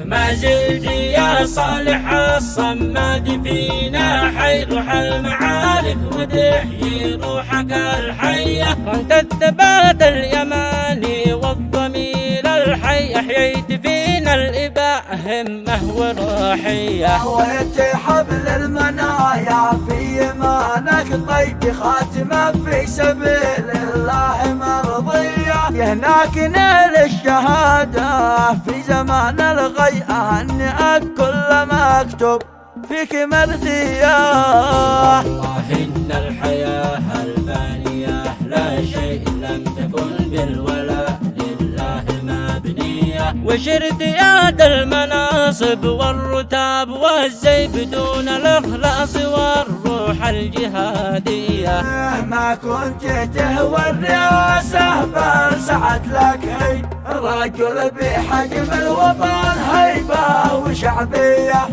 ما زلت يا صالح الصماد فينا حي روح المعارك وتحيي روحك الحية. كنت الثبات اليماني والضمير الحي، أحييت فينا الإباء همة وروحية. هويت حبل المنايا في يمانك طيب خاتمة في سبيل الله مرضية. هناك نال الشهادة في زمان الغي، أهنئك كل مكتوب فيك مرثية. والله إن الحياة الفانية لا شيء لم تكن بالولاء لله مبنية. وشرت يد المناصب والرتاب والزي بدون الإخلاص والروح الجهادية. ما كنت تهوى الرئاسة بل سعت لك هي رجل بحجم الوطن هيبة وشعبية.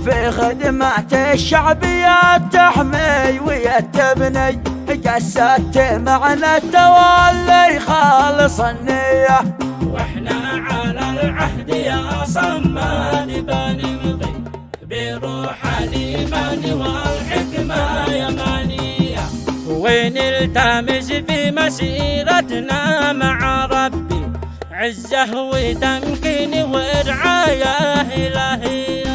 في خدمة الشعبية تحمي ويتبني، جسدت معنى التولي خالص النية. واحنا على العهد يا صماد بنمضي بروح الإيمان والحكمة يمانية. ونلتمس في مسيرتنا مع ربي عزه وتمكين ورعاية إلهية.